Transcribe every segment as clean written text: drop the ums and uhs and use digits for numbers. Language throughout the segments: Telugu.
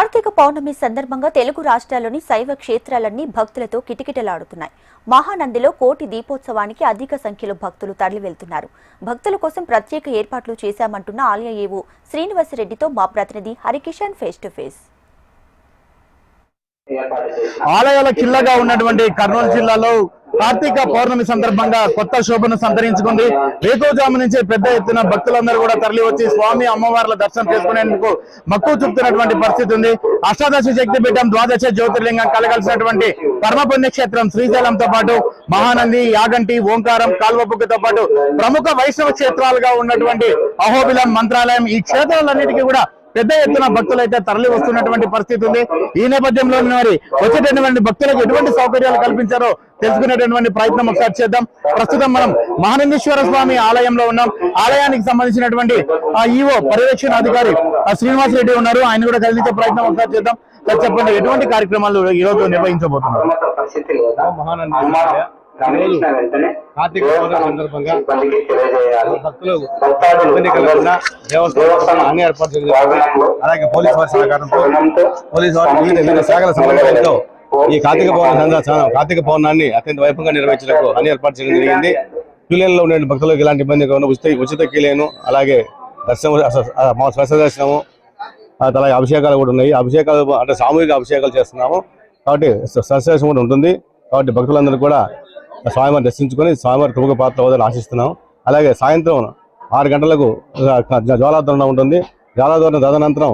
కార్తీక పౌర్ణమి సందర్భంగా తెలుగు రాష్ట్రాల్లోని శైవ క్షేత్రాలన్నీ భక్తులతో కిటకిటలాడుతున్నాయి. మహానందిలో కోటి దీపోత్సవానికి అధిక సంఖ్యలో భక్తులు తరలి వెళ్తున్నారు. భక్తుల కోసం ప్రత్యేక ఏర్పాట్లు చేశామంటున్న ఆలయ ఏవో శ్రీనివాసరెడ్డితో మా ప్రతినిధి హరికిషన్ ఫేస్ టు ఫేస్. ఆలయాల కిల్లగా ఉన్నటువంటి కర్నూలు జిల్లాలో కార్తీక పౌర్ణమి సందర్భంగా కొత్త శోభను సంతరించుకుంది. వేకోజాము నుంచి పెద్ద ఎత్తున భక్తులందరూ కూడా తరలి వచ్చి స్వామి అమ్మవార్ల దర్శనం చేసుకునేందుకు మక్కువ చూపుతున్నటువంటి పరిస్థితి ఉంది. అష్టాదశ శక్తిపీఠం, ద్వాదశ జ్యోతిర్లింగం కలగలిసినటువంటి పరమ పుణ్యక్షేత్రం శ్రీశైలంతో పాటు మహానంది, యాగంటి, ఓంకారం, కాల్వబుగ్గతో పాటు ప్రముఖ వైష్ణవ క్షేత్రాలుగా ఉన్నటువంటి అహోబిలం, మంత్రాలయం, ఈ క్షేత్రాలన్నిటికీ కూడా పెద్ద ఎత్తున భక్తులు అయితే తరలి వస్తున్నటువంటి పరిస్థితి ఉంది. ఈ నేపథ్యంలో మరి వచ్చేటటువంటి భక్తులకు ఎటువంటి సౌకర్యాలు కల్పించారో తెలుసుకునేటటువంటి ప్రయత్నం ఒకసారి చేద్దాం. ప్రస్తుతం మనం మహానందీశ్వర స్వామి ఆలయంలో ఉన్నాం. ఆలయానికి సంబంధించినటువంటి ఈవో పర్యవేక్షణ అధికారి శ్రీనివాసరెడ్డి ఉన్నారు. ఆయన కూడా కలిగించే ప్రయత్నం ఒకసారి చేద్దాం. చెప్పండి, ఎటువంటి కార్యక్రమాలు ఈ రోజు నిర్వహించబోతున్నారు? కార్తీక పౌర్ణమి సందర్భంగా భక్తులు ఇబ్బంది కలగకుండా దేవస్థానం అన్ని ఏర్పాటు చేయాలి. అలాగే పోలీసు వారి సహకారంతో పోలీసు వారి వివిధ శాఖల సమన్వయంతో ఈ కార్తీక పౌర్ణాన్ని అత్యంత వైభవంగా నిర్వహించడానికి అన్ని ఏర్పాటు చేయడం జరిగింది. క్యూలైన్లో ఉండే భక్తులకు ఎలాంటి ఇబ్బంది కాకుండా ఉచిత క్యూలైన్, అలాగే దర్శనం, స్వస్థ దర్శనము, అలాగే అభిషేకాలు కూడా ఉన్నాయి. అభిషేకాలు అంటే సామూహిక అభిషేకాలు చేస్తున్నాము కాబట్టి స్వస్థ కూడా ఉంటుంది. కాబట్టి భక్తులందరూ కూడా స్వామివారిని దర్శించుకొని స్వామివారి కృపక పాత్ర అవుదని ఆశిస్తున్నాం. అలాగే సాయంత్రం 6 గంటలకు జ్వాలాధరణ ఉంటుంది. జ్వాలాధరణ తదనంతరం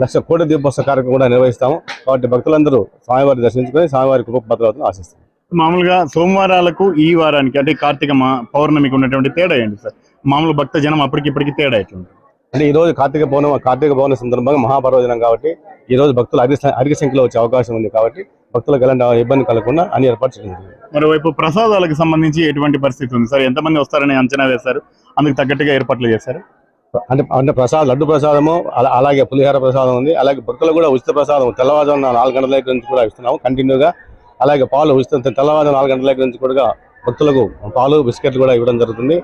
1,00,000 కోటి దీపోత్సవ కార్యక్రమం కూడా నిర్వహిస్తాము. కాబట్టి భక్తులందరూ స్వామివారిని దర్శించుకొని స్వామివారి కృపక పాత్ర అవుతుందని ఆశిస్తున్నాం. మామూలుగా సోమవారాలకు ఈ వారానికి అంటే కార్తీక పౌర్ణమికి ఉన్నటువంటి తేడా ఏంటి సార్? మామూలు భక్త జనం అప్పటికిప్పటికి తేడా ఎట్లుంది? అంటే ఈ రోజు కార్తీక పౌర్ణమి సందర్భంగా మహాపర్వదినం కాబట్టి ఈ రోజు భక్తులు అధిక సంఖ్యలో వచ్చే అవకాశం ఉంది. కాబట్టి భక్తులకు ఎలాంటి ఇబ్బంది కలగకుండా అన్ని ఏర్పాటు చేయాలి. మరోవైపు ప్రసాదాలకు సంబంధించి ఎటువంటి పరిస్థితి ఉంది సార్? ఎంతమంది వస్తారని అంచనా వేశారు? అందుకు తగ్గట్టుగా ఏర్పాట్లు చేశారు? అంటే లడ్డు ప్రసాదము, అలాగే పులిహార ప్రసాదం ఉంది. అలాగే భక్తులు కూడా ఉచిత ప్రసాదం తెల్లవారుజామున 4 గంటల దగ్గర నుంచి కూడా ఇస్తున్నాము కంటిన్యూగా. అలాగే పాలు ఉచిత తెల్లవారుజామున 4 గంటల దగ్గర నుంచి కూడా భక్తులకు పాలు, బిస్కెట్లు కూడా ఇవ్వడం జరుగుతుంది.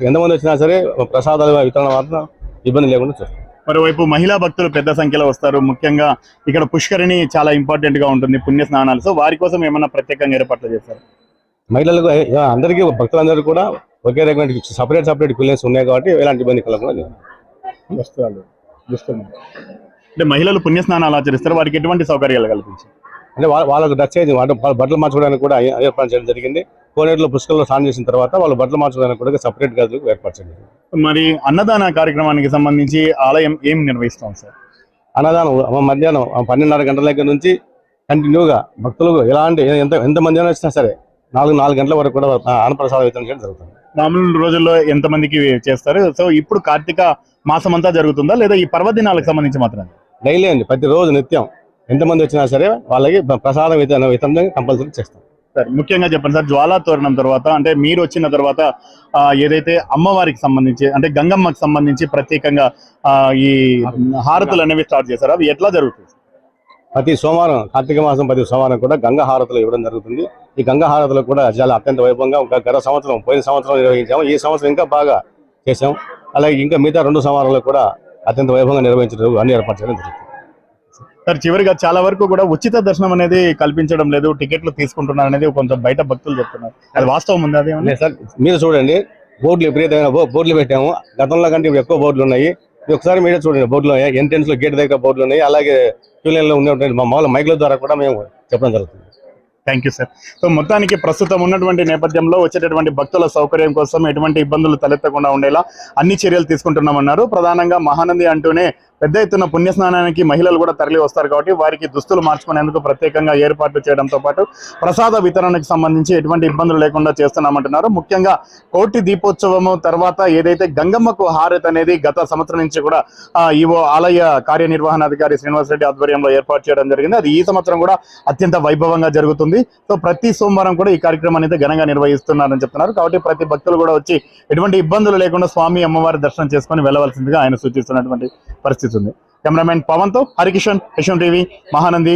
ఎంతమంది వచ్చినా సరే ప్రసాదాలు వితరణ మాత్రం ఇబ్బంది లేకుండా చేస్తాం. మరోవైపు మహిళా భక్తులు పెద్ద సంఖ్యలో వస్తారు. ముఖ్యంగా ఇక్కడ పుష్కరిణి చాలా ఇంపార్టెంట్ గా ఉంటుంది, పుణ్య స్నానాలు. సో వారి కోసం ఏమన్నా ప్రత్యేకంగా ఏర్పాట్లు చేస్తారు? మహిళలకు అందరికీ భక్తులందరూ కూడా ఒకే రకమైన సపరేట్ క్యూలైన్స్ ఉన్నాయి కాబట్టి ఎలాంటి ఇబ్బంది కలగకుండా అంటే మహిళలు పుణ్య స్నానాలు ఆచరిస్తారు, వారికి ఎటువంటి సౌకర్యాలు కల్పించారు? అంటే వాళ్ళకు డ్రెస్ చేంజ్, బట్టలు మార్చుకోవడానికి కూడా ఏర్పాటు చేయడం జరిగింది. కోనేరులో పుష్కరంలో స్నానం చేసిన తర్వాత వాళ్ళు బట్టలు మార్చుకోవడానికి కూడా సపరేట్ గదులకు ఏర్పాటు చేయడం. మరి అన్నదాన కార్యక్రమానికి సంబంధించి ఆలయం ఏం నిర్వహిస్తాం సార్? అన్నదానం మధ్యాహ్నం 12:30 గంటల దగ్గర నుంచి కంటిన్యూగా భక్తులకు ఎలాంటి ఎంతమంది అయినా వచ్చినా సరే 4 గంటల వరకు కూడా అన్నప్రసాదం వితరణ చేయడం జరుగుతుంది. మామూలు రోజుల్లో ఎంతమందికి చేస్తారు? సో ఇప్పుడు కార్తీక మాసం అంతా జరుగుతుందా లేదా ఈ పర్వదినాలకు సంబంధించి మాత్రమే? డైలీ అండి, ప్రతిరోజు నిత్యం ఎంతమంది వచ్చినా సరే వాళ్ళకి ప్రసాదం వితరణ కంపల్సరీ చేస్తాం. సార్ ముఖ్యంగా చెప్పండి సార్, జ్వాలా తోరణం తర్వాత అంటే మీరు వచ్చిన తర్వాత ఏదైతే అమ్మవారికి సంబంధించి అంటే గంగమ్మకి సంబంధించి ప్రత్యేకంగా ఈ హారతులు అనేవి స్టార్ట్ చేశారు, అవి ఎట్లా జరుగుతుంది? ప్రతి సోమవారం, కార్తీక మాసం ప్రతి సోమవారం కూడా గంగా హారతులు ఇవ్వడం జరుగుతుంది. ఈ గంగా హారతులు కూడా చాలా అత్యంత వైభవంగా పోయిన సంవత్సరం నిర్వహించాము. ఈ సంవత్సరం ఇంకా బాగా చేసాం. అలాగే ఇంకా మిగతా 2 సంవత్సరాలు కూడా అత్యంత వైభవంగా నిర్వహించడం అన్ని ఏర్పాటు చేయడం జరుగుతుంది. సార్ చివరిగా చాలా వరకు కూడా ఉచిత దర్శనం అనేది కల్పించడం లేదు, టికెట్లు తీసుకుంటున్నారు అనేది కొంచెం బయట భక్తులు చెప్తున్నారు, అది వాస్తవం ఉంది? అదే సార్, మీరు చూడండి, బోర్డులు విపరీతమైన బోర్డులు పెట్టాము. గతంలో కంటే ఇప్పుడు ఎక్కువ బోర్డులు ఉన్నాయి. ఒకసారి మీరే చూడండి, బోర్డులో ఎంట్రెన్స్ లో గేట్ దగ్గర బోర్డులు ఉన్నాయి. అలాగే క్యూలైన్ లో ఉన్నటువంటి మామూలు మైకుల ద్వారా కూడా మేము చెప్పడం జరుగుతుంది. Thank you sir. సో మొత్తానికి ప్రస్తుతం ఉన్నటువంటి నేపథ్యంలో వచ్చేటటువంటి భక్తుల సౌకర్యం కోసం ఎటువంటి ఇబ్బందులు తలెత్తకుండా ఉండేలా అన్ని చర్యలు తీసుకుంటున్నామన్నారు. ప్రధానంగా మహానంది అంటూనే పెద్ద ఎత్తున పుణ్యస్నానానికి మహిళలు కూడా తరలి వస్తారు కాబట్టి వారికి దుస్తులు మార్చుకునేందుకు ప్రత్యేకంగా ఏర్పాట్లు చేయడంతో పాటు ప్రసాద వితరణకు సంబంధించి ఎటువంటి ఇబ్బందులు లేకుండా చేస్తున్నామంటున్నారు. ముఖ్యంగా కోటి దీపోత్సవము తర్వాత ఏదైతే గంగమ్మకు హారతి అనేది గత సంవత్సరం నుంచి కూడా ఈవో ఆలయ కార్యనిర్వహణాధికారి శ్రీనివాసరెడ్డి ఆధ్వర్యంలో ఏర్పాటు చేయడం జరిగింది. అది ఈ సంవత్సరం కూడా అత్యంత వైభవంగా జరుగుతుంది. సో ప్రతి సోమవారం కూడా ఈ కార్యక్రమం అనేది ఘనంగా నిర్వహిస్తున్నారని చెప్తున్నారు. కాబట్టి ప్రతి భక్తులు కూడా వచ్చి ఎటువంటి ఇబ్బందులు లేకుండా స్వామి అమ్మవారి దర్శనం చేసుకొని వెళ్ళవలసిందిగా ఆయన సూచిస్తున్నటువంటి పరిస్థితి ఉంది. కెమెరామెన్ పవన్ తో హరికిషన్, యశ్వంత్ టీవీ, మహానంది.